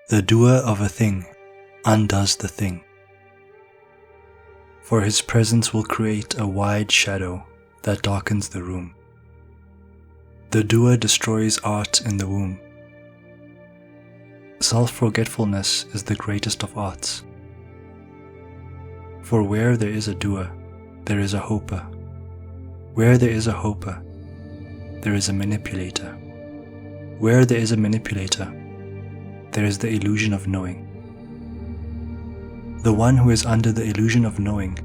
The doer of a thing undoes the thing, for his presence will create a wide shadow that darkens the room. The doer destroys art in the womb. Self-forgetfulness is the greatest of arts. For where there is a doer, there is a hoper. Where there is a hoper, there is a manipulator. Where there is a manipulator, there is the illusion of knowing. The one who is under the illusion of knowing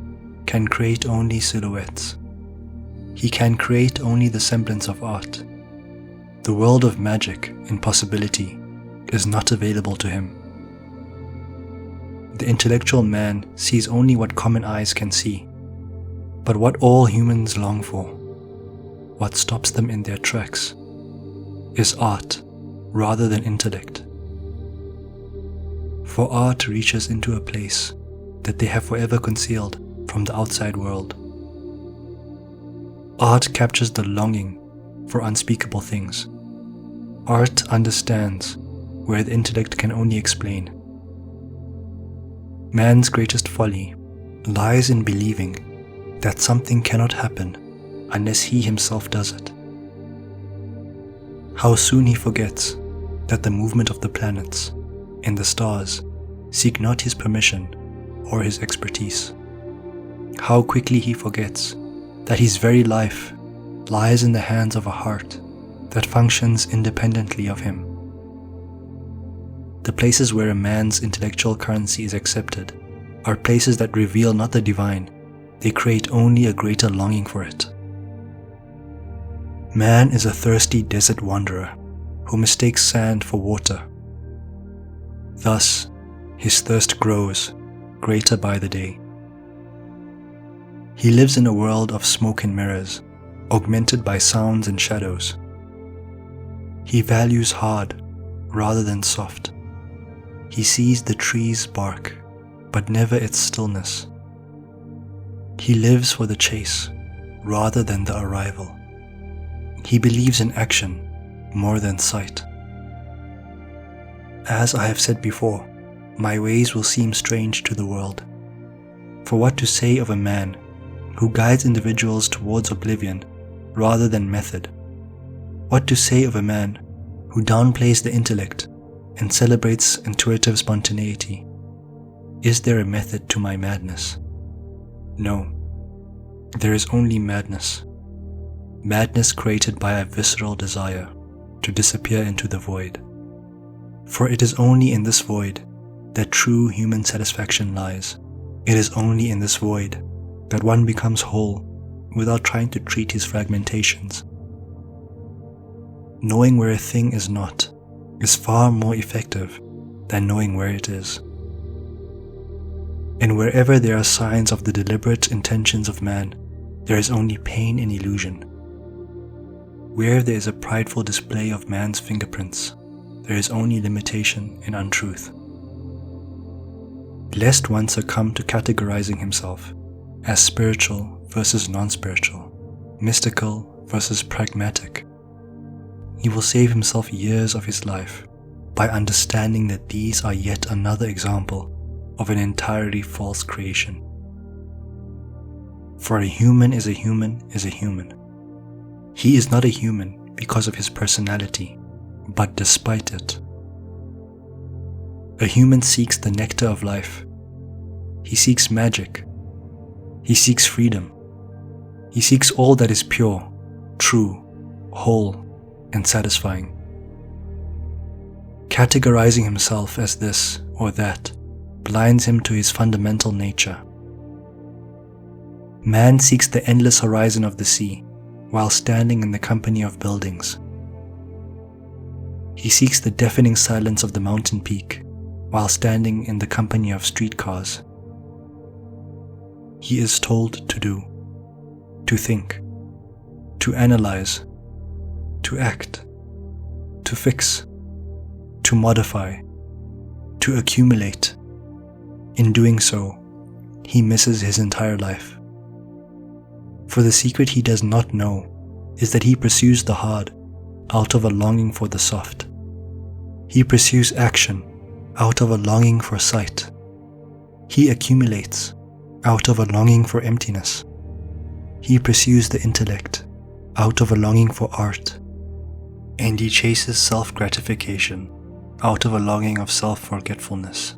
can create only silhouettes. He can create only the semblance of art. The world of magic and possibility is not available to him. The intellectual man sees only what common eyes can see, but what all humans long for, what stops them in their tracks, is art rather than intellect. For art reaches into a place that they have forever concealed from the outside world. Art captures the longing for unspeakable things. Art understands where the intellect can only explain. Man's greatest folly lies in believing that something cannot happen unless he himself does it. How soon he forgets that the movement of the planets and the stars seek not his permission or his expertise. How quickly he forgets that his very life lies in the hands of a heart that functions independently of him. The places where a man's intellectual currency is accepted are places that reveal not the divine, they create only a greater longing for it. Man is a thirsty desert wanderer who mistakes sand for water. Thus, his thirst grows greater by the day. He lives in a world of smoke and mirrors, augmented by sounds and shadows. He values hard rather than soft. He sees the trees bark, but never its stillness. He lives for the chase rather than the arrival. He believes in action more than sight. As I have said before, my ways will seem strange to the world. For what to say of a man who guides individuals towards oblivion rather than method? What to say of a man who downplays the intellect and celebrates intuitive spontaneity? Is there a method to my madness? No, there is only madness. Madness created by a visceral desire to disappear into the void. For it is only in this void that true human satisfaction lies. It is only in this void that one becomes whole without trying to treat his fragmentations. Knowing where a thing is not is far more effective than knowing where it is. And wherever there are signs of the deliberate intentions of man, there is only pain and illusion. Where there is a prideful display of man's fingerprints, there is only limitation and untruth. Lest one succumb to categorizing himself as spiritual versus non-spiritual, mystical versus pragmatic, he will save himself years of his life by understanding that these are yet another example of an entirely false creation. For a human is a human is a human. He is not a human because of his personality, but despite it. A human seeks the nectar of life. He seeks magic. He seeks freedom. He seeks all that is pure, true, whole, and satisfying. Categorizing himself as this or that blinds him to his fundamental nature. Man seeks the endless horizon of the sea while standing in the company of buildings. He seeks the deafening silence of the mountain peak while standing in the company of streetcars. He is told to do, to think, to analyze, to act, to fix, to modify, to accumulate. In doing so, he misses his entire life. For the secret he does not know is that he pursues the hard out of a longing for the soft. He pursues action out of a longing for sight. He accumulates out of a longing for emptiness. He pursues the intellect out of a longing for art. And he chases self-gratification out of a longing of self-forgetfulness.